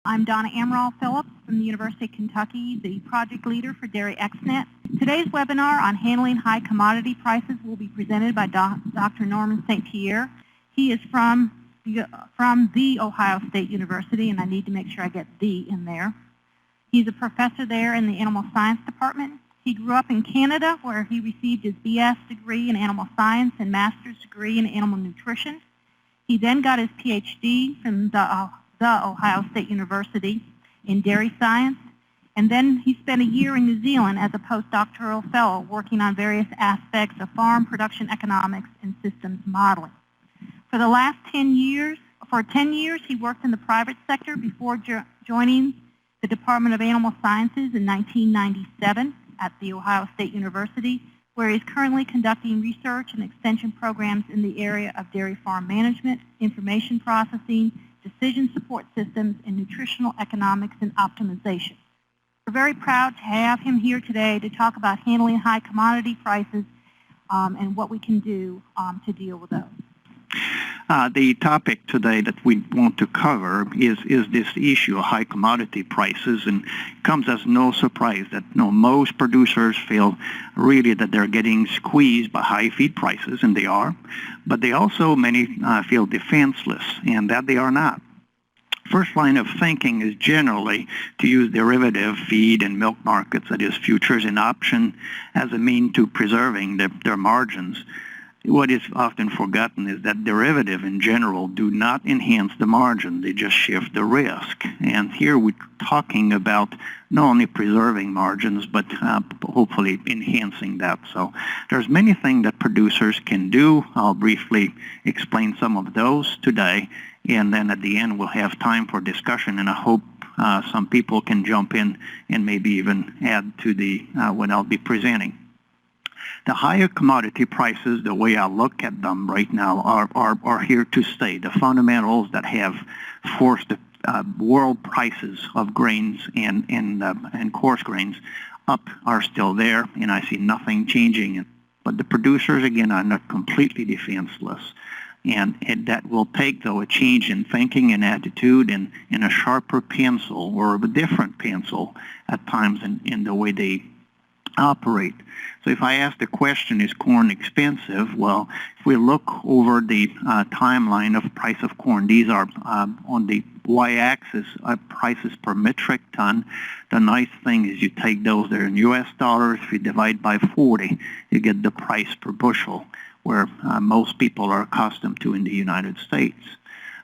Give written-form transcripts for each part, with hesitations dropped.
I'm Donna Amaral Phillips from the University of Kentucky, the project leader for Dairy XNet. Today's webinar on handling high commodity prices will be presented by Dr. Norman St-Pierre. He is from the Ohio State University, and I need to make sure I get "the" in there. He's a professor there in the Animal Science Department. He grew up in Canada, where he received his BS degree in Animal Science and Master's degree in Animal Nutrition. He then got his PhD from the Ohio State University in Dairy Science, and then he spent a year in New Zealand as a postdoctoral fellow working on various aspects of farm production economics and systems modeling. For the last 10 years, he worked in the private sector before joining the Department of Animal Sciences in 1997 at the Ohio State University, where he is currently conducting research and extension programs in the area of dairy farm management, information processing, decision support systems, and nutritional economics and optimization. We're very proud to have him here today to talk about handling high commodity prices and what we can do to deal with those. The topic today that we want to cover is this issue of high commodity prices, and it comes as no surprise that most producers feel really that they're getting squeezed by high feed prices, and they are, but they also many feel defenseless, and that they are not. First line of thinking is generally to use derivative feed and milk markets, that is futures and option, as a mean to preserving their margins. What is often forgotten is that derivative in general do not enhance the margin, they just shift the risk. And here we're talking about not only preserving margins, but hopefully enhancing that. So there's many things that producers can do. I'll briefly explain some of those today, and then at the end we'll have time for discussion, and I hope some people can jump in and maybe even add to the what I'll be presenting. The higher commodity prices, the way I look at them right now, are here to stay. The fundamentals that have forced the world prices of grains and coarse grains up are still there, and I see nothing changing. But the producers, again, are not completely defenseless. And that will take, though, a change in thinking and attitude and a sharper pencil or a different pencil at times in the way they operate. So if I ask the question, is corn expensive? Well, if we look over the timeline of price of corn, these are on the y-axis prices per metric ton. The nice thing is you take those that are in U.S. dollars, if you divide by 40, you get the price per bushel, where most people are accustomed to in the United States.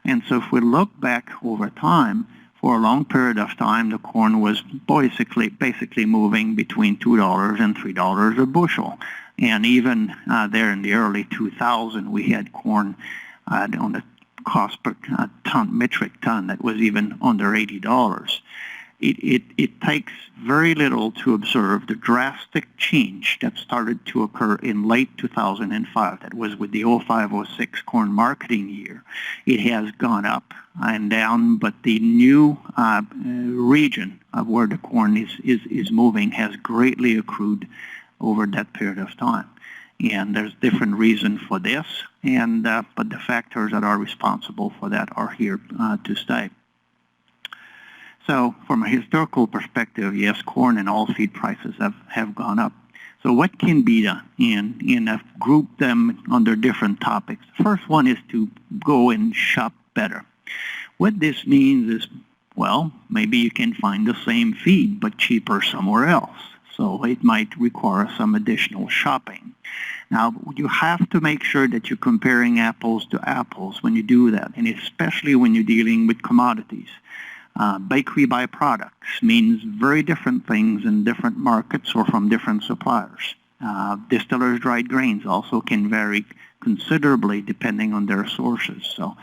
And so if we look back over time, for a long period of time, the corn was basically moving between $2 and $3 a bushel. And even there in the early 2000s, we had corn on the cost per metric ton that was even under $80. It takes very little to observe the drastic change that started to occur in late 2005. That was with the 05-06 corn marketing year. It has gone up and down, but the new region of where the corn is moving has greatly accrued over that period of time. And there's different reasons for this, and but the factors that are responsible for that are here to stay. So from a historical perspective, yes, corn and all feed prices have gone up. So what can be done? And I've grouped them under different topics. The first one is to go and shop better. What this means is, well, maybe you can find the same feed but cheaper somewhere else. So it might require some additional shopping. Now, you have to make sure that you're comparing apples to apples when you do that, and especially when you're dealing with commodities. Bakery byproducts means very different things in different markets or from different suppliers. Distillers' dried grains also can vary considerably depending on their sources. So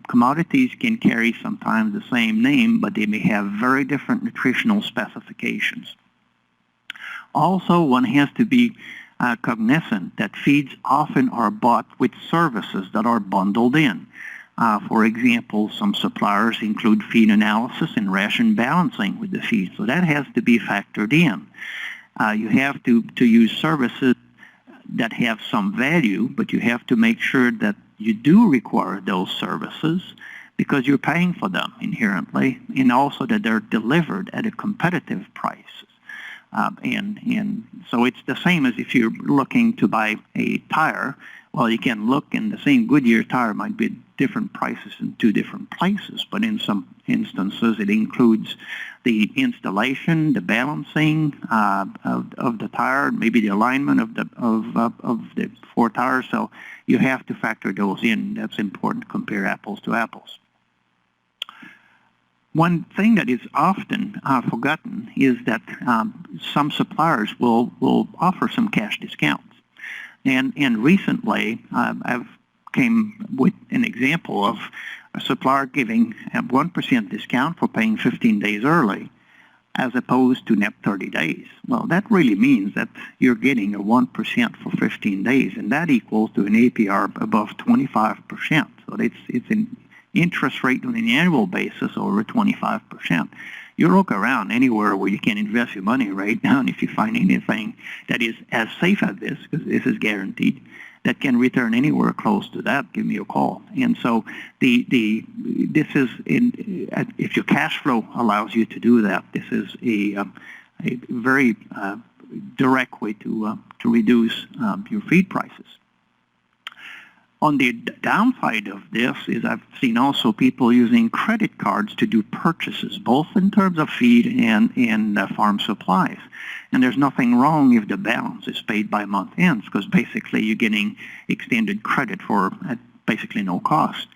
commodities can carry sometimes the same name, but they may have very different nutritional specifications. Also, one has to be cognizant that feeds often are bought with services that are bundled in. For example, some suppliers include feed analysis and ration balancing with the feed, so that has to be factored in. You have to use services that have some value, but you have to make sure that you do require those services because you're paying for them inherently, and also that they're delivered at a competitive price. And so it's the same as if you're looking to buy a tire. Well, you can look, and the same Goodyear tire might be different prices in two different places, but in some instances it includes the installation, the balancing of the tire, maybe the alignment of the four tires. So you have to factor those in. That's important to compare apples to apples. One thing that is often forgotten is that some suppliers will offer some cash discounts. And recently, I've came with an example of a supplier giving a 1% discount for paying 15 days early, as opposed to net 30 days. Well, that really means that you're getting a 1% for 15 days, and that equals to an APR above 25%. So it's an interest rate on an annual basis over 25%. You look around anywhere where you can invest your money right now, and if you find anything that is as safe as this, because this is guaranteed, that can return anywhere close to that, give me a call. And so this is, if your cash flow allows you to do that, this is a very direct way to reduce your feed prices. On the downside of this is I've seen also people using credit cards to do purchases, both in terms of feed and farm supplies. And there's nothing wrong if the balance is paid by month ends, because basically you're getting extended credit for at basically no cost.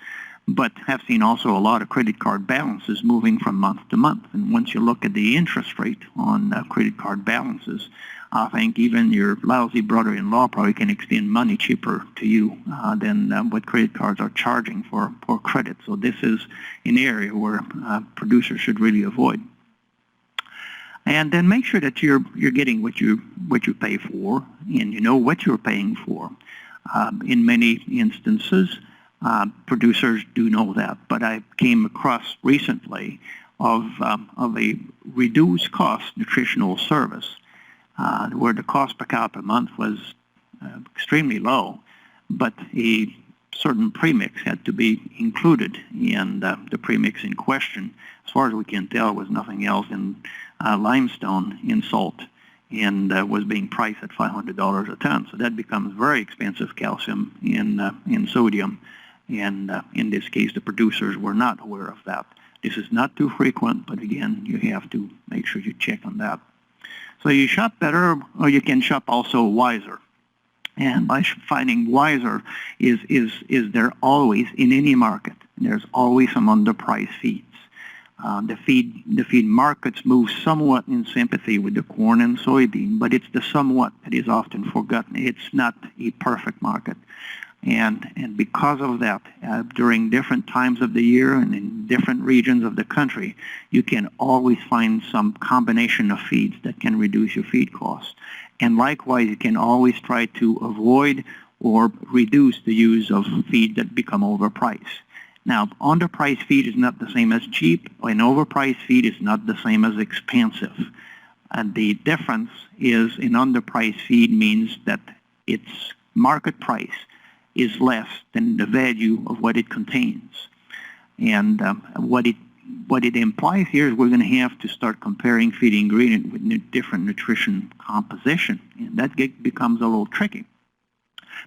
But I've seen also a lot of credit card balances moving from month to month. And once you look at the interest rate on credit card balances, I think even your lousy brother-in-law probably can extend money cheaper to you than what credit cards are charging for credit. So this is an area where producers should really avoid. And then make sure that you're getting what you pay for, and you know what you're paying for. In many instances, producers do know that, but I came across recently of a reduced cost nutritional service where the cost per cow per month was extremely low, but a certain premix had to be included, and the premix in question, as far as we can tell, was nothing else than limestone in salt, and was being priced at $500 a ton. So that becomes very expensive calcium in sodium, and in this case, the producers were not aware of that. This is not too frequent, but again, you have to make sure you check on that. So you shop better, or you can shop also wiser. And by finding wiser is there always in any market. There's always some underpriced feeds. The feed markets move somewhat in sympathy with the corn and soybean, but it's the somewhat that is often forgotten. It's not a perfect market. And because of that, during different times of the year and in different regions of the country, you can always find some combination of feeds that can reduce your feed costs. And likewise, you can always try to avoid or reduce the use of feed that become overpriced. Now, underpriced feed is not the same as cheap, and overpriced feed is not the same as expensive. And the difference is in underpriced feed means that its market price is less than the value of what it contains. And what it implies here is we're going to have to start comparing feed ingredient with different nutrition composition, and that becomes a little tricky.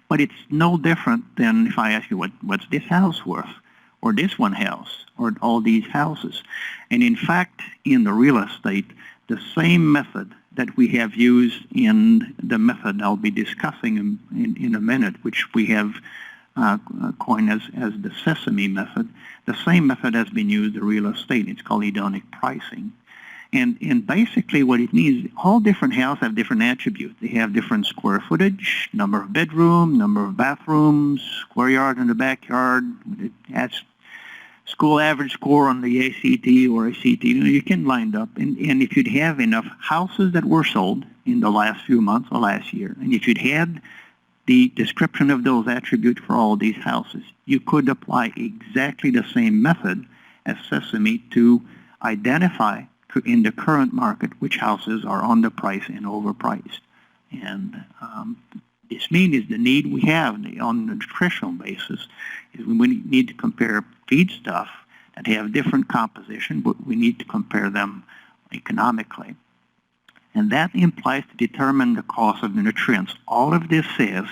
But it's no different than if I ask you, what's this house worth, or this one house, or all these houses. And in fact, in the real estate, the same method that we have used in the method I'll be discussing in a minute, which we have coined as the sesame method, the same method has been used in real estate. It's called hedonic pricing. And basically what it means, all different houses have different attributes. They have different square footage, number of bedrooms, number of bathrooms, square yard in the backyard. It has school average score on the ACT or ACT. You can line up. And if you'd have enough houses that were sold in the last few months or last year, and if you'd had the description of those attributes for all these houses, you could apply exactly the same method as Sesame to identify in the current market which houses are underpriced and overpriced. And this means the need we have on a nutritional basis is we need to compare feed stuff that have different composition, but we need to compare them economically. And that implies to determine the cost of the nutrients. All of this says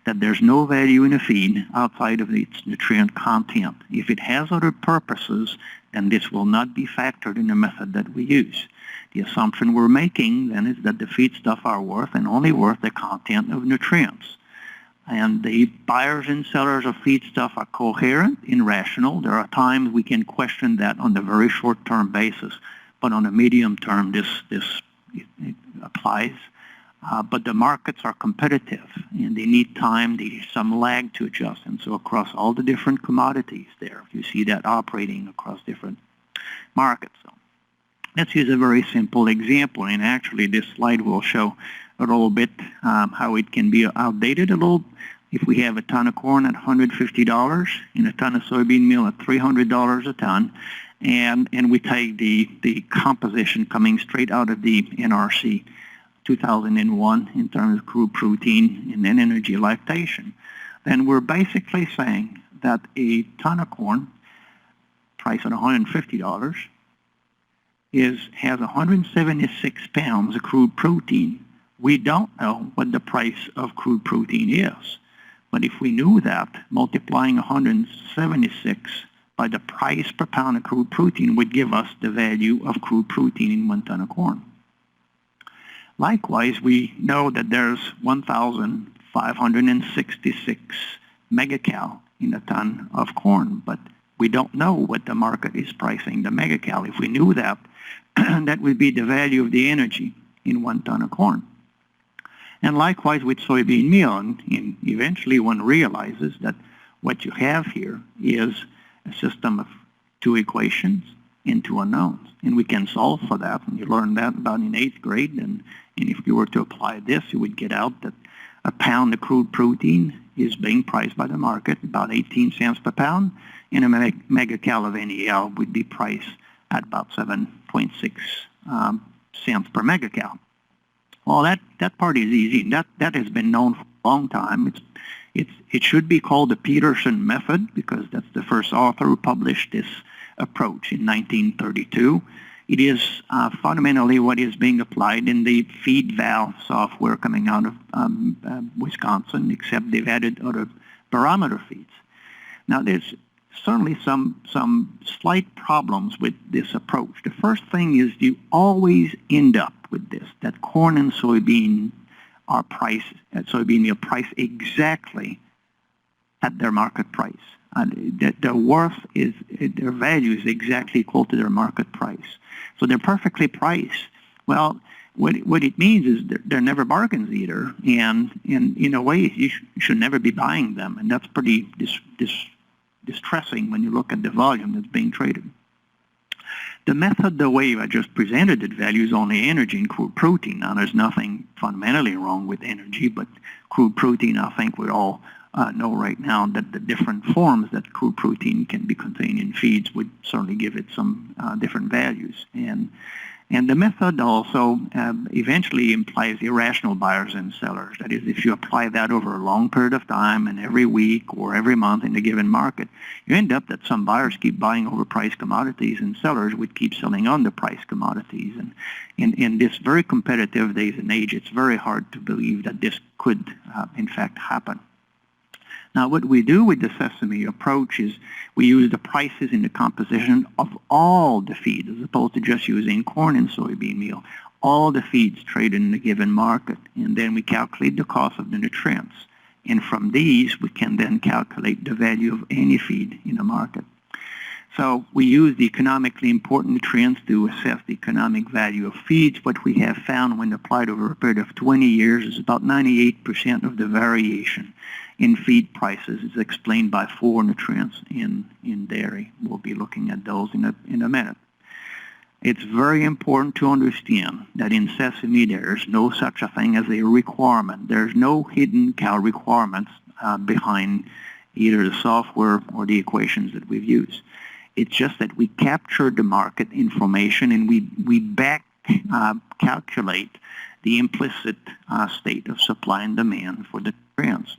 that there's no value in a feed outside of its nutrient content. If it has other purposes, then this will not be factored in the method that we use. The assumption we're making then is that the feedstuff are worth and only worth the content of nutrients. And the buyers and sellers of feedstuff are coherent and rational. There are times we can question that on the very short-term basis, but on a medium term, this it applies. But the markets are competitive, and they need time, there's some lag to adjust. And so across all the different commodities there, you see that operating across different markets. So let's use a very simple example, and actually this slide will show a little bit how it can be outdated a little. If we have a ton of corn at $150 and a ton of soybean meal at $300 a ton, and we take the composition coming straight out of the NRC 2001 in terms of crude protein and then energy lactation, then we're basically saying that a ton of corn priced at $150 has 176 pounds of crude protein. We don't know what the price of crude protein is. But if we knew that, multiplying 176 by the price per pound of crude protein would give us the value of crude protein in 1 ton of corn. Likewise, we know that there's 1,566 megacal in a ton of corn, but we don't know what the market is pricing the megacal. If we knew that, that would be the value of the energy in 1 ton of corn. And likewise with soybean meal, and eventually one realizes that what you have here is a system of 2 equations and 2 unknowns. And we can solve for that, and you learned that about in 8th grade, and if you were to apply this, you would get out that a pound of crude protein is being priced by the market about 18 cents per pound, and a megacal of NEL would be priced at about 7.6 cents per megacal. Well, that part is easy. That has been known for a long time. It should be called the Peterson method because that's the first author who published this approach in 1932. It is fundamentally what is being applied in the feed valve software coming out of Wisconsin, except they've added other barometer feeds. Now, there's certainly some slight problems with this approach. The first thing is you always end up with this, that corn and soybean are priced, soybean meal priced exactly at their market price. Their worth is, their value is exactly equal to their market price. So they're perfectly priced. Well, what it means is they're never bargains either, and in a way you should never be buying them, and that's pretty distressing when you look at the volume that's being traded. The method, the way I just presented it, values only energy and crude protein. Now, there's nothing fundamentally wrong with energy, but crude protein, I think we all know right now that the different forms that crude protein can be contained in feeds would certainly give it some different values. And the method also eventually implies irrational buyers and sellers. That is, if you apply that over a long period of time and every week or every month in a given market, you end up that some buyers keep buying overpriced commodities and sellers would keep selling underpriced commodities. And in this very competitive days and age, it's very hard to believe that this could, in fact, happen. Now, what we do with the sesame approach is we use the prices in the composition of all the feeds, as opposed to just using corn and soybean meal, all the feeds traded in a given market, and then we calculate the cost of the nutrients. And from these, we can then calculate the value of any feed in a market. So we use the economically important nutrients to assess the economic value of feeds. What we have found when applied over a period of 20 years is about 98% of the variation in feed prices is explained by 4 nutrients in dairy. We'll be looking at those in a minute. It's very important to understand that in sesame there's no such a thing as a requirement. There's no hidden cal requirements behind either the software or the equations that we've used. It's just that we capture the market information and we back calculate the implicit state of supply and demand for the nutrients.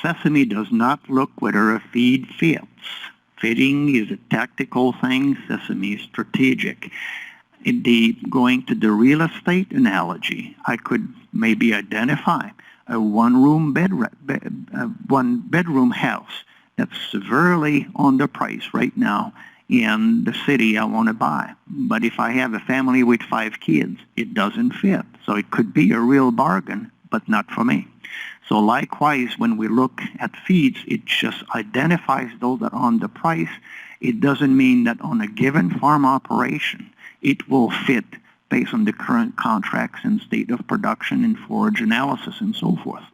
Sesame does not look whether a feed fits. fitting is a tactical thing. Sesame is strategic. Going to the real estate analogy, I could maybe identify a one bedroom house that's severely underpriced right now in the city I want to buy. But if I have a family with 5 kids, it doesn't fit. So it could be a real bargain, but not for me. So likewise, when we look at feeds, it just identifies those that are underpriced. It doesn't mean that on a given farm operation, it will fit based on the current contracts and state of production and forage analysis and so forth.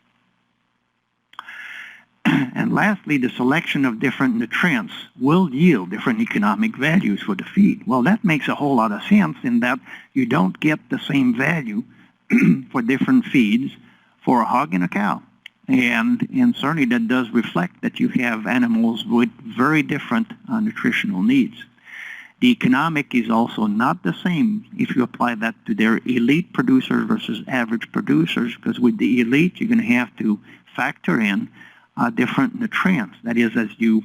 And lastly, the selection of different nutrients will yield different economic values for the feed. Well, that makes a whole lot of sense in that you don't get the same value for different feeds for a hog and a cow. And certainly that does reflect that you have animals with very different nutritional needs. The economic is also not the same if you apply that to their elite producers versus average producers, because with the elite, you're going to have to factor in different nutrients. That is, as you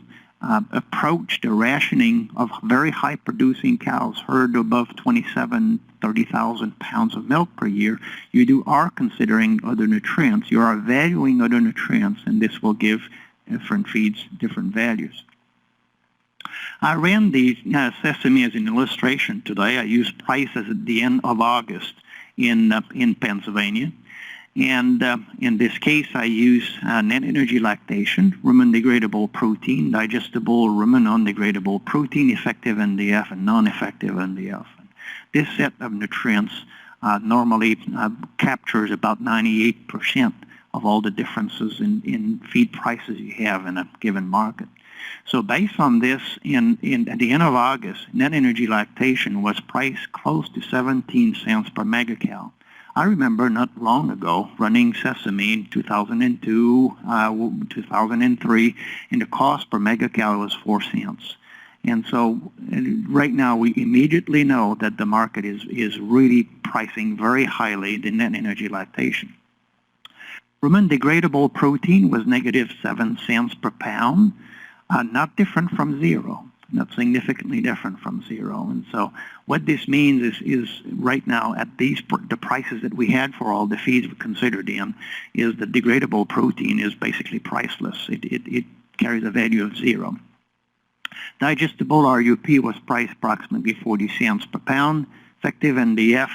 approach the rationing of very high-producing cows, herd above 30,000 pounds of milk per year, you are considering other nutrients. You are valuing other nutrients, and this will give different feeds different values. I ran the sesame as an illustration today. I used prices at the end of August in Pennsylvania. And in this case, I use net energy lactation, rumen-degradable protein, digestible rumen non-degradable protein, effective NDF, and non-effective NDF. This set of nutrients normally captures about 98% of all the differences in feed prices you have in a given market. So based on this, at the end of August, net energy lactation was priced close to 17 cents per megacal. I remember not long ago running sesame in 2002, 2003, and the cost per megacal was 4 cents. And so right now we immediately know that the market is really pricing very highly the net energy lactation. Rumen degradable protein was negative 7 cents per pound, not different from zero, not significantly different from zero. And so what this means is right now at the prices that we had for all the feeds we considered in, is the degradable protein is basically priceless. It carries a value of zero. Digestible RUP was priced approximately 40 cents per pound, effective NDF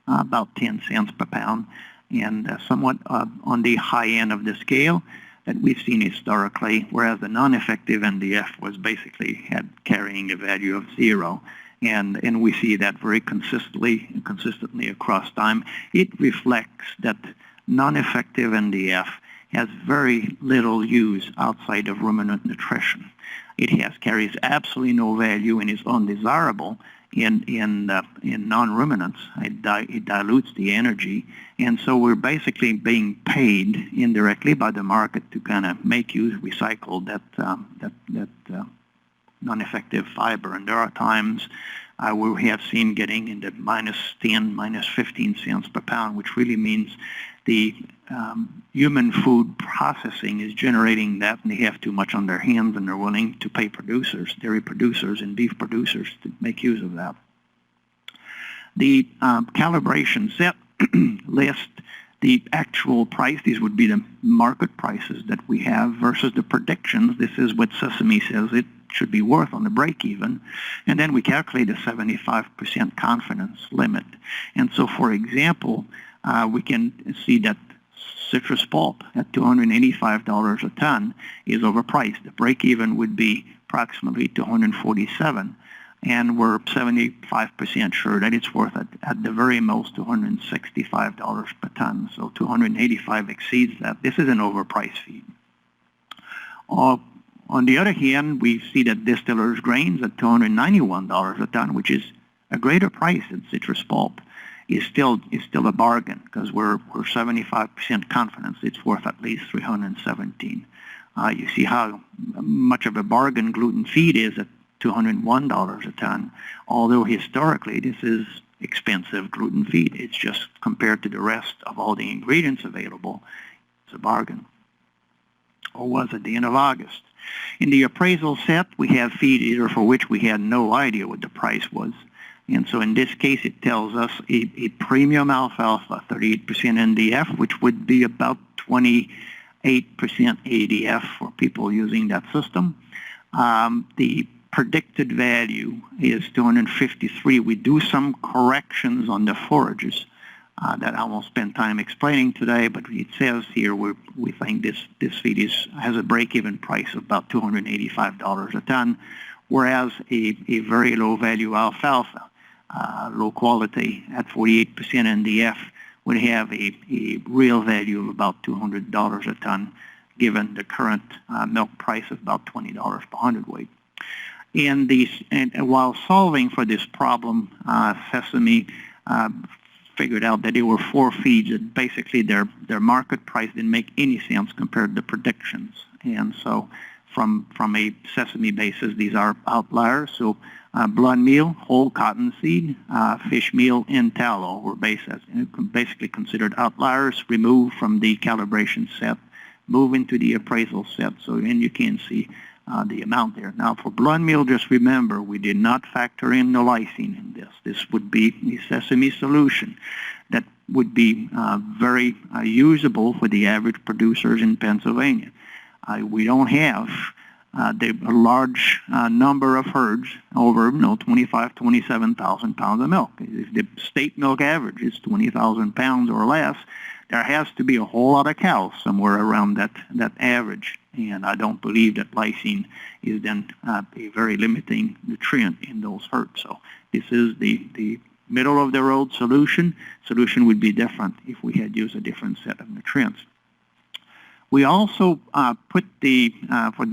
about 10 cents per pound, and somewhat on the high end of the scale that we've seen historically, whereas the non-effective NDF was basically carrying a value of zero. And we see that very consistently across time. It reflects that non-effective NDF has very little use outside of ruminant nutrition. It carries absolutely no value and is undesirable in non-ruminants. It dilutes the energy, and so we're basically being paid indirectly by the market to kind of make use, recycle that non-effective fiber. And there are times where we have seen getting into minus 10, minus 15 cents per pound, which really means the human food processing is generating that, and they have too much on their hands, and they're willing to pay producers, dairy producers and beef producers, to make use of that. The calibration set lists the actual price. These would be the market prices that we have versus the predictions. This is what Sesame says it should be worth on the break-even. And then we calculate a 75% confidence limit. And so, for example, we can see that citrus pulp at $285 a ton is overpriced. The break-even would be approximately $247, and we're 75% sure that it's worth at the very most $265 per ton. So $285 exceeds that. This is an overpriced feed. On the other hand, we see that distillers' grains at $291 a ton, which is a greater price than citrus pulp, is still a bargain, because we're 75% confidence it's worth at least $317. You see how much of a bargain gluten feed is at $201 a ton, although historically this is expensive gluten feed. It's just compared to the rest of all the ingredients available, it's a bargain. Or was at the end of August. In the appraisal set, we have feed eater for which we had no idea what the price was. And so in this case, it tells us a premium alfalfa, 38% NDF, which would be about 28% ADF for people using that system. The predicted value is 253. We do some corrections on the forages that I won't spend time explaining today, but it says here we think this feed has a break-even price of about $285 a ton, whereas a very low-value alfalfa, low quality at 48% NDF, would have a real value of about $200 a ton, given the current milk price of about $20 per hundredweight. And while solving for this problem, Sesame figured out that there were 4 feeds that basically their market price didn't make any sense compared to predictions. And so from a Sesame basis, these are outliers. So blood meal, whole cottonseed, fish meal, and tallow were basically considered outliers, removed from the calibration set, move into the appraisal set, so and you can see the amount there. Now for blood meal, just remember, we did not factor in the lysine in this. This would be the Sesame solution that would be very usable for the average producers in Pennsylvania. We don't have a large number of herds over 25, 27,000 pounds of milk. If the state milk average is 20,000 pounds or less, there has to be a whole lot of cows somewhere around that average. And I don't believe that lysine is then a very limiting nutrient in those herds. So this is the middle of the road solution. Solution would be different if we had used a different set of nutrients. We also put for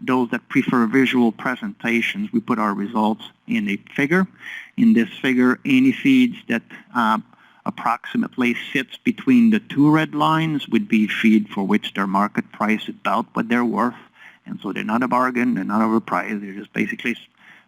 those that prefer visual presentations, we put our results in a figure. In this figure, any feeds that approximately sits between the 2 red lines would be feed for which their market price is about what they're worth. And so they're not a bargain, they're not overpriced, they're just basically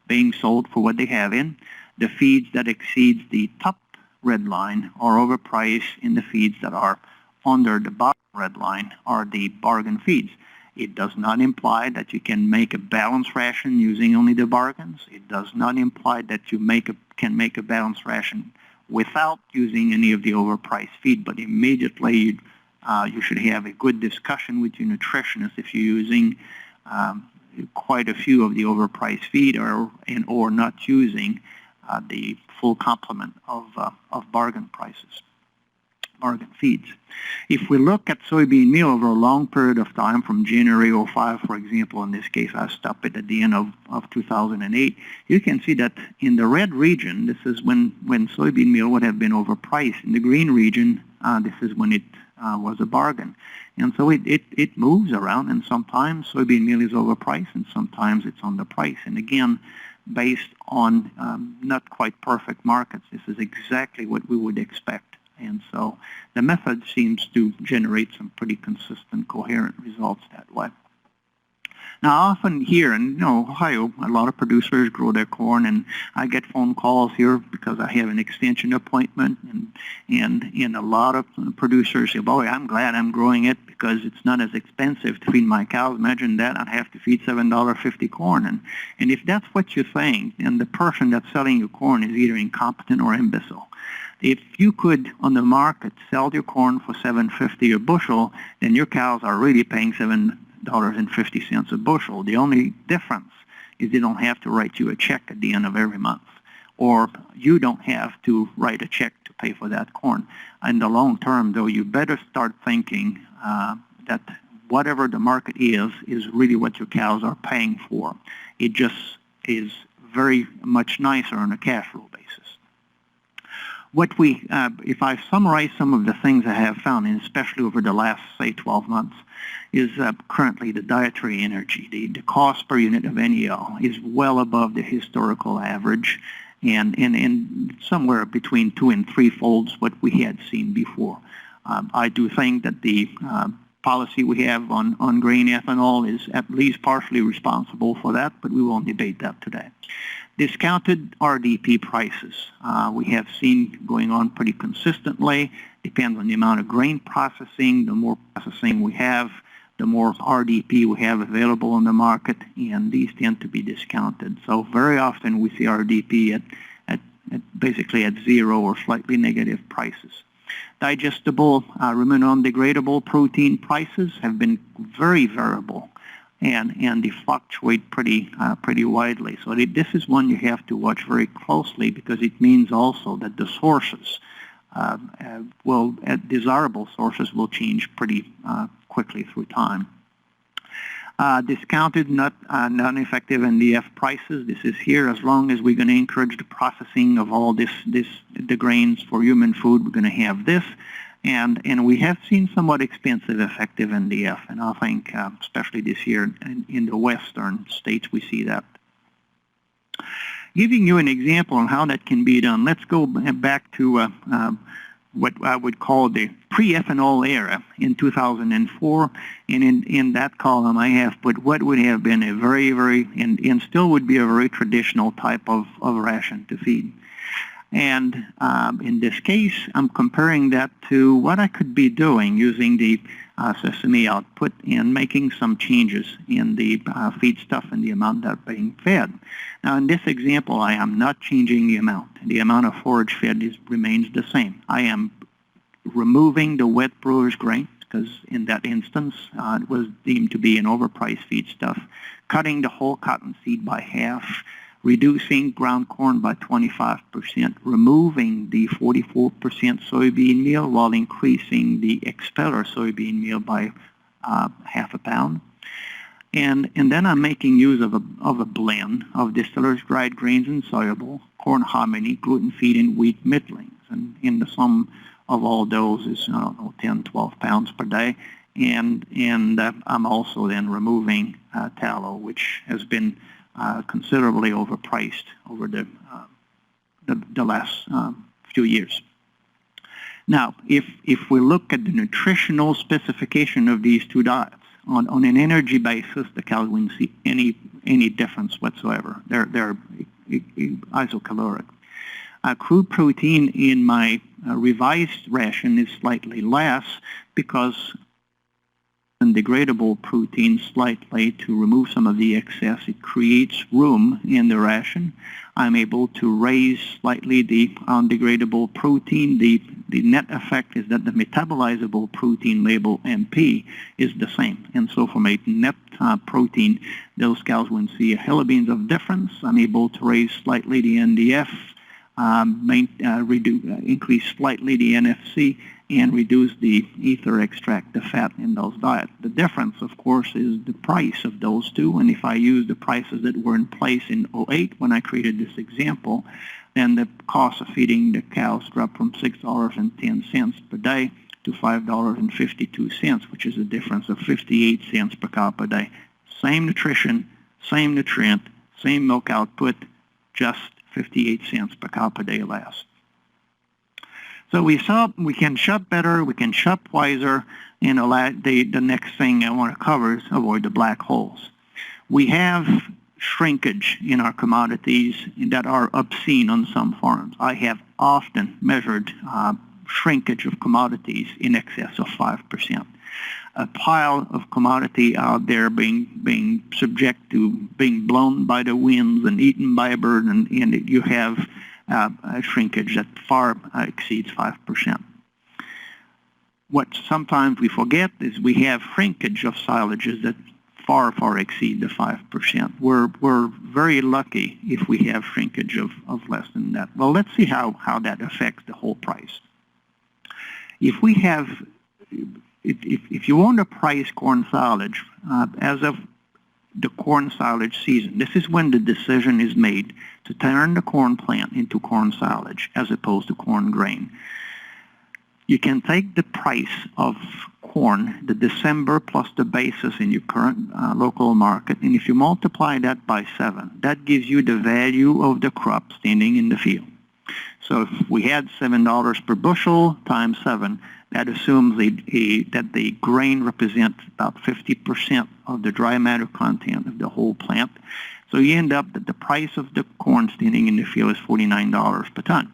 being sold for what they have in. The feeds that exceeds the top red line are overpriced, and the feeds that are under the bottom red line are the bargain feeds. It does not imply that you can make a balanced ration using only the bargains. It does not imply that you can make a balanced ration without using any of the overpriced feed, but immediately you should have a good discussion with your nutritionist if you're using quite a few of the overpriced feed or not using the full complement of bargain prices, bargain feeds. If we look at soybean meal over a long period of time, from January 05, for example, in this case I stopped it at the end of 2008, you can see that in the red region, this is when soybean meal would have been overpriced. In the green region, this is when it was a bargain. And so it moves around, and sometimes soybean meal is overpriced, and sometimes it's underpriced. And again, based on not quite perfect markets, this is exactly what we would expect. And so the method seems to generate some pretty consistent, coherent results that way. Now, often here in Ohio, a lot of producers grow their corn, and I get phone calls here because I have an extension appointment, and a lot of producers say, boy, I'm glad I'm growing it because it's not as expensive to feed my cows. Imagine that, I'd have to feed $7.50 corn. And if that's what you think, then the person that's selling you corn is either incompetent or imbecile. If you could, on the market, sell your corn for $7.50 a bushel, then your cows are really paying $7.50 a bushel. The only difference is they don't have to write you a check at the end of every month, or you don't have to write a check to pay for that corn. In the long term, though, you better start thinking that whatever the market is really what your cows are paying for. It just is very much nicer on a cash flow basis. What if I summarize some of the things I have found, and especially over the last, say, 12 months, is currently the dietary energy. The cost per unit of NEL is well above the historical average, and somewhere between 2- and 3-folds what we had seen before. I do think that the policy we have on grain ethanol is at least partially responsible for that, but we won't debate that today. Discounted RDP prices we have seen going on pretty consistently. Depends on the amount of grain processing. The more processing we have, the more RDP we have available on the market, and these tend to be discounted. So very often we see RDP at basically at zero or slightly negative prices. Digestible, ruminant-degradable protein prices have been very variable, and they fluctuate pretty widely. So this is one you have to watch very closely, because it means also that the sources desirable sources will change pretty quickly through time. Discounted, non-effective NDF prices. This is here. As long as we're going to encourage the processing of all the grains for human food, we're going to have this. And we have seen somewhat expensive effective NDF, and I think especially this year in the western states we see that. Giving you an example on how that can be done, let's go back to what I would call the pre-ethanol era in 2004, and in that column I have put what would have been a very, and still would be a very traditional type of ration to feed. And in this case, I'm comparing that to what I could be doing using the sesame output and making some changes in the feed stuff and the amount that's being fed. Now, in this example, I am not changing the amount. The amount of forage fed remains the same. I am removing the wet brewer's grain, because in that instance, it was deemed to be an overpriced feed stuff, cutting the whole cottonseed by half, reducing ground corn by 25%, removing the 44% soybean meal while increasing the expeller soybean meal by half a pound. And then I'm making use of a blend of distillers dried grains and soluble, corn hominy, gluten feed, and wheat middlings. And in the sum of all those is, 10, 12 pounds per day. And I'm also then removing tallow, which has been considerably overpriced over the last few years. Now, if we look at the nutritional specification of these two diets, on an energy basis, the cows wouldn't see any difference whatsoever. They're isocaloric. Crude protein in my revised ration is slightly less, because degradable protein slightly to remove some of the excess. It creates room in the ration. I'm able to raise slightly the undegradable protein. The net effect is that the metabolizable protein label MP is the same. And so from a net protein, those cows wouldn't see a hill of beans of difference. I'm able to raise slightly the NDF, increase slightly the NFC, and reduce the ether extract, the fat in those diets. The difference, of course, is the price of those two. And if I use the prices that were in place in 2008 when I created this example, then the cost of feeding the cows dropped from $6.10 per day to $5.52, which is a difference of 58 cents per cow per day. Same nutrition, same nutrient, same milk output, just 58 cents per cow per day less. So we can shop better, we can shop wiser, and the next thing I want to cover is avoid the black holes. We have shrinkage in our commodities that are obscene on some farms. I have often measured shrinkage of commodities in excess of 5%. A pile of commodity out there being subject to being blown by the winds and eaten by a bird, and you have a shrinkage that far exceeds 5%. What sometimes we forget is we have shrinkage of silages that far exceed the 5%. We're very lucky if we have shrinkage of less than that. Well, let's see how that affects the whole price. If you want to price corn silage as of the corn silage season, this is when the decision is made to turn the corn plant into corn silage as opposed to corn grain. You can take the price of corn, the December plus the basis in your current local market, and if you multiply that by 7, that gives you the value of the crop standing in the field. So if we had $7 per bushel times 7, that assumes that the grain represents about 50% of the dry matter content of the whole plant. So you end up that the price of the corn standing in the field is $49 per ton.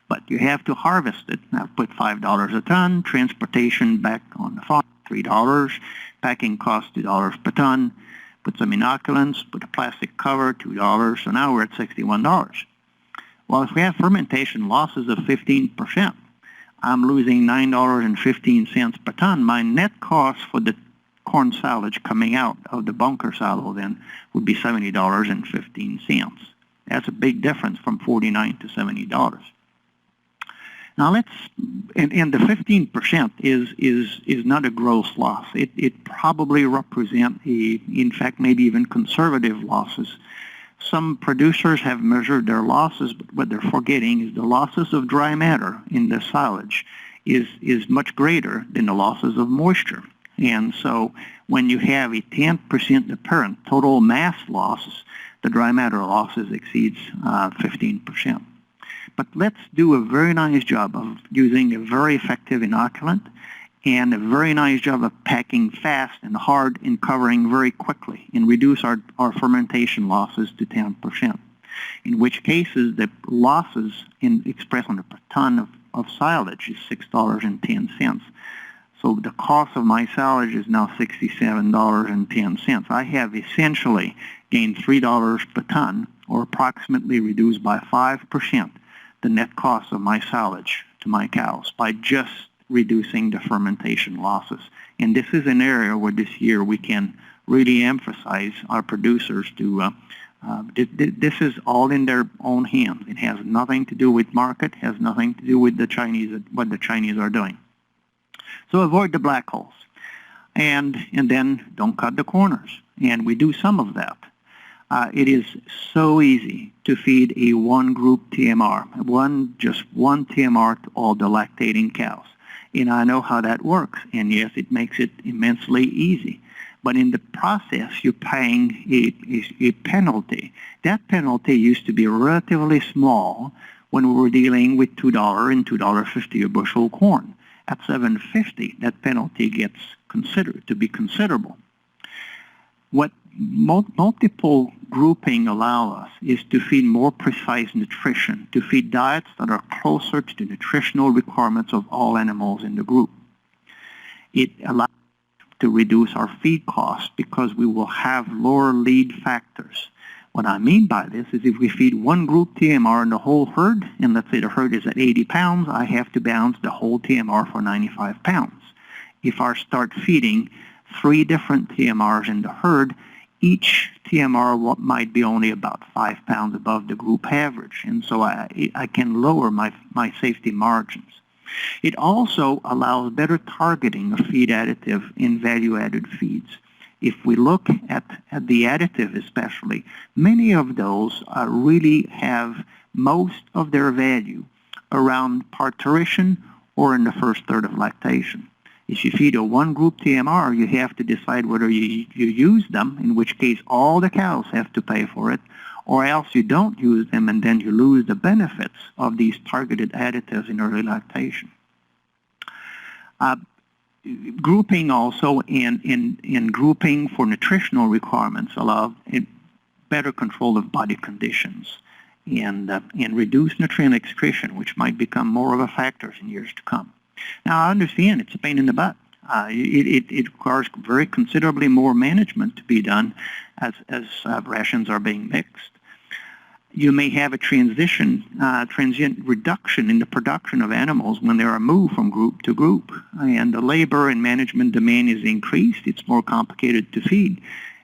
But you have to harvest it. Now put $5 a ton, transportation back on the farm, $3, Packing costs $2 per ton. Put some inoculants, put a plastic cover, $2. So now we're at $61. Well, if we have fermentation losses of 15%, I'm losing $9.15 per ton. My net cost for the corn silage coming out of the bunker silo then would be $70.15. That's a big difference from $49 to $70. Now and the 15% is not a gross loss. It probably represents in fact, maybe even conservative losses. Some producers have measured their losses, but what they're forgetting is the losses of dry matter in the silage is much greater than the losses of moisture. And so when you have a 10% apparent total mass loss, the dry matter losses exceeds 15%. But let's do a very nice job of using a very effective inoculant and a very nice job of packing fast and hard and covering very quickly and reduce our fermentation losses to 10%. In which cases the losses expressed on a per ton of silage is $6.10. So the cost of my silage is now $67.10. I have essentially gained $3 per ton, or approximately reduced by 5% the net cost of my silage to my cows by just reducing the fermentation losses. And this is an area where this year we can really emphasize our producers to, this is all in their own hands. It has nothing to do with market, has nothing to do with the Chinese, what the Chinese are doing. So avoid the black holes. And then don't cut the corners. And we do some of that. It is so easy to feed a one-group TMR, just one TMR to all the lactating cows. And I know how that works. And yes, it makes it immensely easy. But in the process, you're paying a penalty. That penalty used to be relatively small when we were dealing with $2 and $2.50 a bushel corn. At $7.50, that penalty gets considered to be considerable. What multiple grouping allow us is to feed more precise nutrition, to feed diets that are closer to the nutritional requirements of all animals in the group. It allows us to reduce our feed costs because we will have lower lead factors. What I mean by this is if we feed one group TMR in the whole herd, and let's say the herd is at 80 pounds, I have to balance the whole TMR for 95 pounds. If I start feeding 3 different TMRs in the herd, each TMR might be only about 5 pounds above the group average, and so I can lower my safety margins. It also allows better targeting of feed additive in value-added feeds. If we look at the additive especially, many of those really have most of their value around parturition or in the first third of lactation. If you feed a one-group TMR, you have to decide whether you use them, in which case all the cows have to pay for it, or else you don't use them and then you lose the benefits of these targeted additives in early lactation. Grouping also in grouping for nutritional requirements allow better control of body conditions and reduce nutrient excretion, which might become more of a factor in years to come. Now, I understand it's a pain in the butt. It requires very considerably more management to be done as rations are being mixed. You may have a transient reduction in the production of animals when they are moved from group to group, and the labor and management demand is increased. It's more complicated to feed. It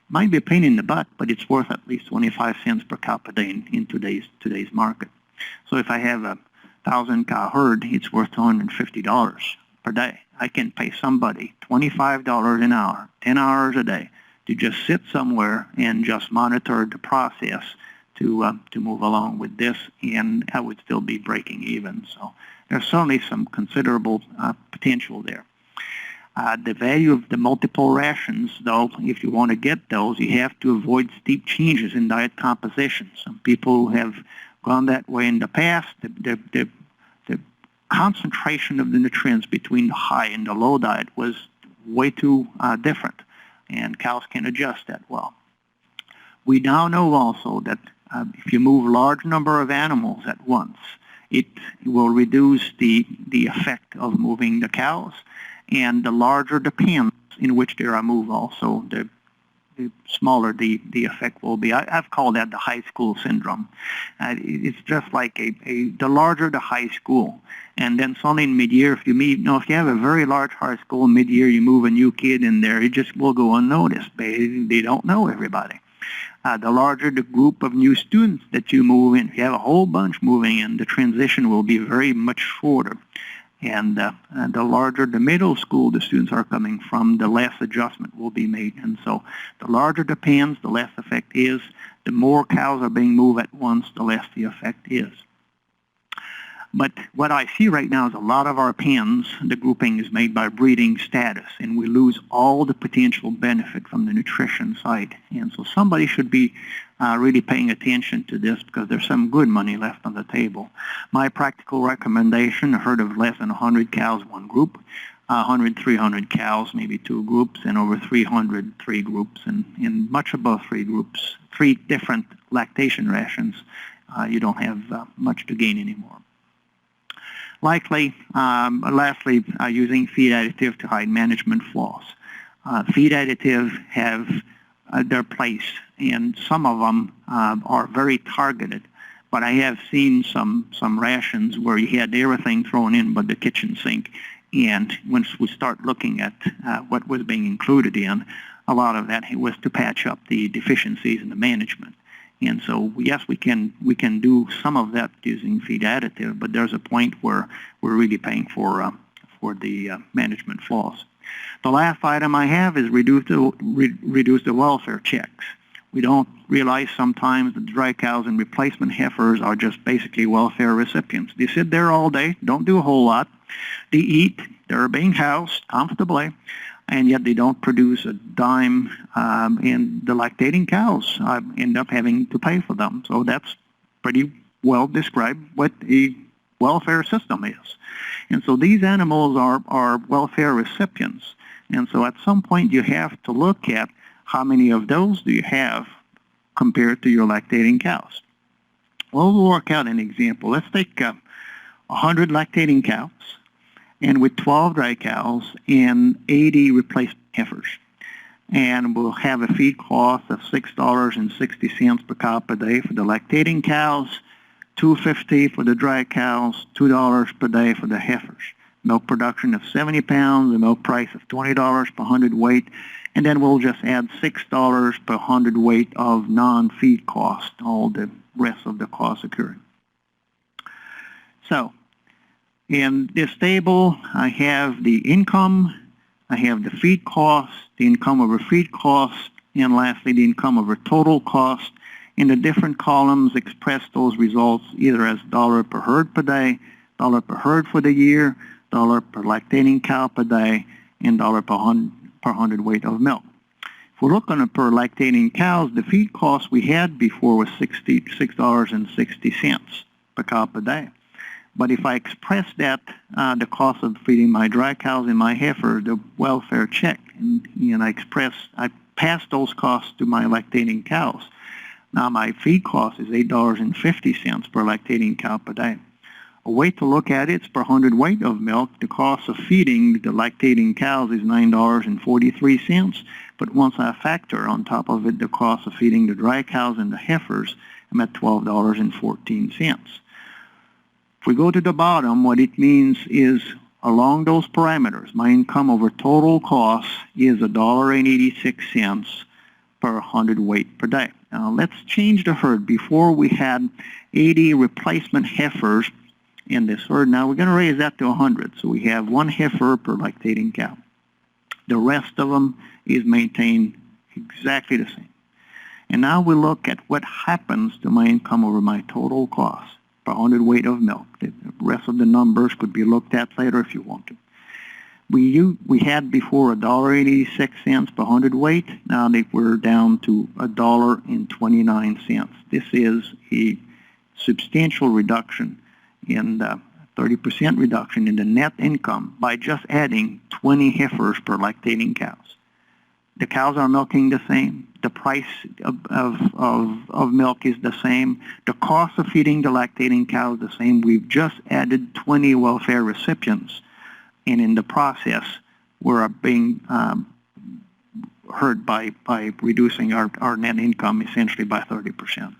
might be a pain in the butt, but it's worth at least 25 cents per cow per day in today's market. So if I have a 1,000-cow herd, it's worth $250 per day. I can pay somebody $25 an hour, 10 hours a day, to just sit somewhere and just monitor the process to move along with this, and I would still be breaking even. So there's certainly some considerable potential there. The value of the multiple rations, though, if you want to get those, you have to avoid steep changes in diet composition. Some people have gone that way in the past. The concentration of the nutrients between the high and the low diet was way too different, and cows can adjust that well. We now know also that if you move a large number of animals at once, it will reduce the effect of moving the cows, and the larger the pens, in which they are moved also, the smaller the effect will be. I've called that the high school syndrome. It's just like the larger the high school, and then suddenly in mid-year, if you have a very large high school mid-year, you move a new kid in there, it just will go unnoticed. They don't know everybody. The larger the group of new students that you move in, if you have a whole bunch moving in, the transition will be very much shorter. And the larger the middle school the students are coming from, the less adjustment will be made. And so the larger the pens, the less effect is. The more cows are being moved at once, the less the effect is. But what I see right now is a lot of our pens, the grouping is made by breeding status, and we lose all the potential benefit from the nutrition side. And so somebody should be really paying attention to this, because there's some good money left on the table. My practical recommendation, a herd of less than 100 cows, one group, 100, 300 cows, maybe two groups, and over 300, three groups, and much above three groups, three different lactation rations, you don't have much to gain anymore. Lastly, using feed additive to hide management flaws. Feed additives have their place, and some of them are very targeted. But I have seen some rations where you had everything thrown in but the kitchen sink. And once we start looking at what was being included in, a lot of that was to patch up the deficiencies in the management. And so, yes, we can do some of that using feed additive, but there's a point where we're really paying for the management flaws. The last item I have is reduce the welfare checks. We don't realize sometimes that dry cows and replacement heifers are just basically welfare recipients. They sit there all day, don't do a whole lot. They eat, they're being housed comfortably, and yet they don't produce a dime, and the lactating cows end up having to pay for them. So that's pretty well described what a welfare system is. And so these animals are welfare recipients. And so at some point you have to look at how many of those do you have compared to your lactating cows. Well, we'll work out an example. Let's take 100 lactating cows, and with 12 dry cows and 80 replacement heifers. And we'll have a feed cost of $6.60 per cow per day for the lactating cows, $2.50 for the dry cows, $2 per day for the heifers. Milk production of 70 pounds, a milk price of $20 per hundredweight, and then we'll just add $6 per hundredweight of non-feed cost, all the rest of the costs occurring. So, in this table, I have the income, I have the feed cost, the income over feed cost, and lastly, the income over total cost. In the different columns, express those results either as dollar per herd per day, dollar per herd for the year, dollar per lactating cow per day, and dollar per hundredweight of milk. If we look on a per lactating cows, the feed cost we had before was $6.60 per cow per day. But if I express that, the cost of feeding my dry cows and my heifer, the welfare check, and I pass those costs to my lactating cows. Now my feed cost is $8.50 per lactating cow per day. A way to look at it is per hundredweight of milk. The cost of feeding the lactating cows is $9.43. But once I factor on top of it the cost of feeding the dry cows and the heifers, I'm at $12.14. If we go to the bottom, what it means is along those parameters, my income over total cost is $1.86 per hundredweight per day. Now let's change the herd. Before we had 80 replacement heifers in this herd. Now we're going to raise that to 100. So we have one heifer per lactating cow. The rest of them is maintained exactly the same. And now we look at what happens to my income over my total cost per hundredweight of milk. The rest of the numbers could be looked at later if you want to. We had before $1.86 per hundredweight. Now we're down to $1.29. This is a substantial reduction in 30% reduction in the net income by just adding 20 heifers per lactating cows. The cows are milking the same. The price of milk is the same. The cost of feeding the lactating cow is the same. We've just added 20 welfare recipients, and in the process, we're being hurt by reducing our net income essentially by 30%.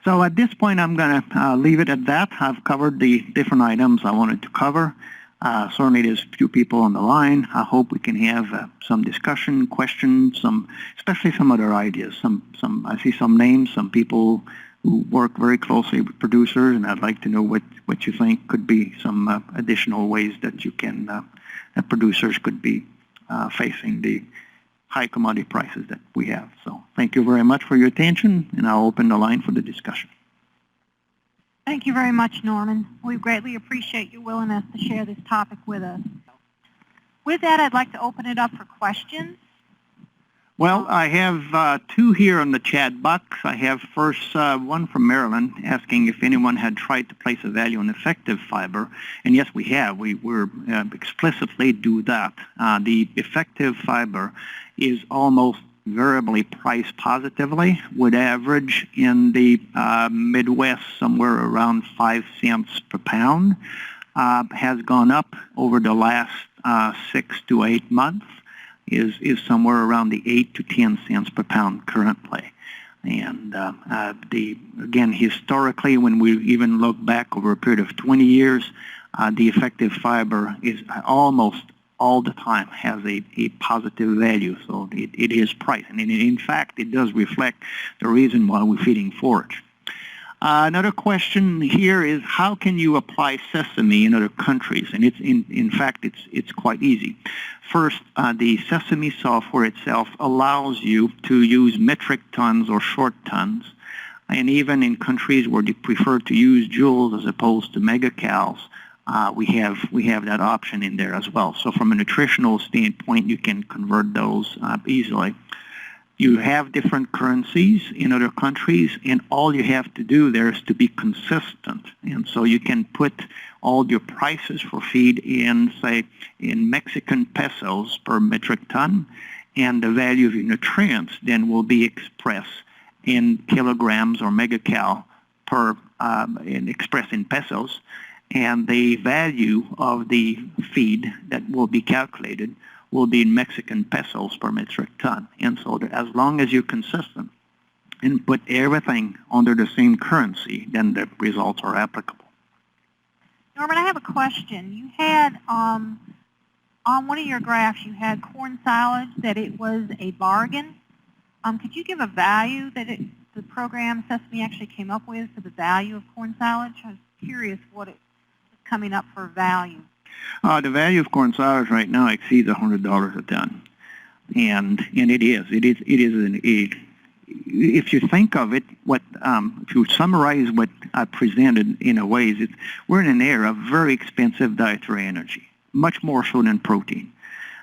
So at this point, I'm going to leave it at that. I've covered the different items I wanted to cover. Certainly there's a few people on the line. I hope we can have some discussion, questions, especially some other ideas. I see some names, some people who work very closely with producers, and I'd like to know what you think could be some additional ways that you can, that producers could be facing the high commodity prices that we have. So thank you very much for your attention, and I'll open the line for the discussion. Thank you very much, Norman. We greatly appreciate your willingness to share this topic with us. With that, I'd like to open it up for questions. Well, I have two here on the chat box. I have first one from Maryland asking if anyone had tried to place a value on effective fiber. And yes, we have. We're explicitly do that. The effective fiber is almost variably priced positively, would average in the Midwest somewhere around 5 cents per pound, has gone up over the last 6 to 8 months, is somewhere around the 8 to 10 cents per pound currently. And again, historically, when we even look back over a period of 20 years, the effective fiber is almost all the time has a positive value, so it is priced. And in fact, it does reflect the reason why we're feeding forage. Another question here is, how can you apply sesame in other countries? And in fact, it's quite easy. First, the sesame software itself allows you to use metric tons or short tons. And even in countries where they prefer to use joules as opposed to megacals, we have that option in there as well. So from a nutritional standpoint, you can convert those easily. You have different currencies in other countries, and all you have to do there is to be consistent. And so you can put all your prices for feed in, say, in Mexican pesos per metric ton, and the value of your nutrients then will be expressed in kilograms or megacal per, expressed in pesos. And the value of the feed that will be calculated will be in Mexican pesos per metric ton. And so as long as you're consistent and put everything under the same currency, then the results are applicable. Norman, I have a question. You had, on one of your graphs, you had corn silage, that it was a bargain. Could you give a value that the program Sesame actually came up with for the value of corn silage? I was curious what it was coming up for value. The value of corn silage right now exceeds $100 a ton, and it is if you think of it, if you summarize what I presented in a way, we're in an era of very expensive dietary energy, much more so than protein.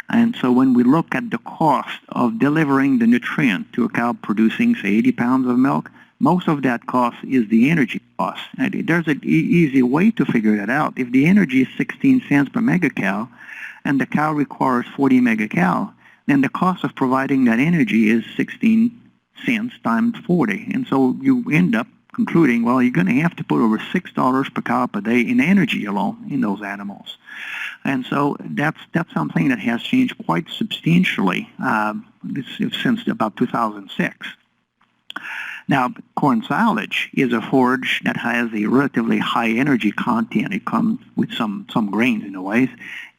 And so when we look at the cost of delivering the nutrient to a cow producing, say, 80 pounds of milk, most of that cost is the energy cost. And there's an easy way to figure that out. If the energy is 16 cents per megacal and the cow requires 40 megacal, then the cost of providing that energy is 16 cents times 40. And so you end up concluding, well, you're going to have to put over $6 per cow per day in energy alone in those animals. And so that's something that has changed quite substantially since about 2006. Now, corn silage is a forage that has a relatively high energy content. It comes with some grains in a way.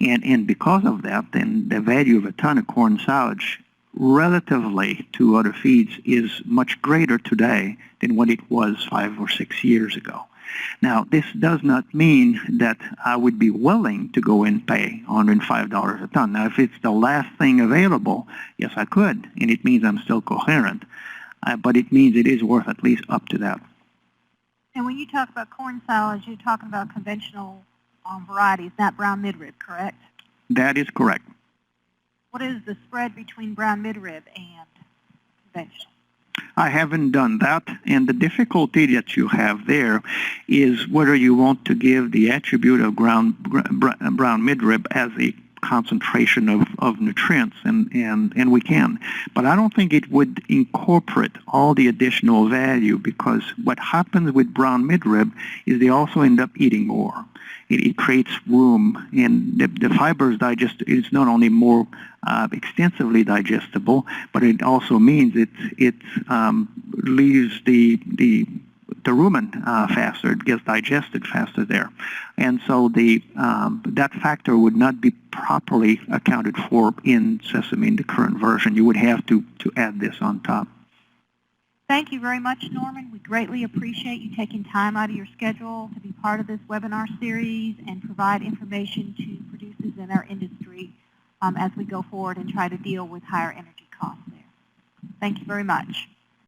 And because of that, then the value of a ton of corn silage relatively to other feeds is much greater today than what it was 5 or 6 years ago. Now, this does not mean that I would be willing to go and pay $105 a ton. Now, if it's the last thing available, yes, I could, and it means I'm still coherent. But it means it is worth at least up to that. And when you talk about corn silage, you're talking about conventional varieties, not brown midrib, correct? That is correct. What is the spread between brown midrib and conventional? I haven't done that, and the difficulty that you have there is whether you want to give the attribute of brown midrib as a concentration of nutrients, and we can. But I don't think it would incorporate all the additional value, because what happens with brown midrib is they also end up eating more. It creates room, and the fibers digest. It's not only more extensively digestible, but it also means it leaves the rumen faster. It gets digested faster there, and so that factor would not be properly accounted for in sesame in the current version. You would have to add this on top. Thank you very much, Norman. We greatly appreciate you taking time out of your schedule to be part of this webinar series and provide information to producers in our industry as we go forward and try to deal with higher energy costs there. Thank you very much.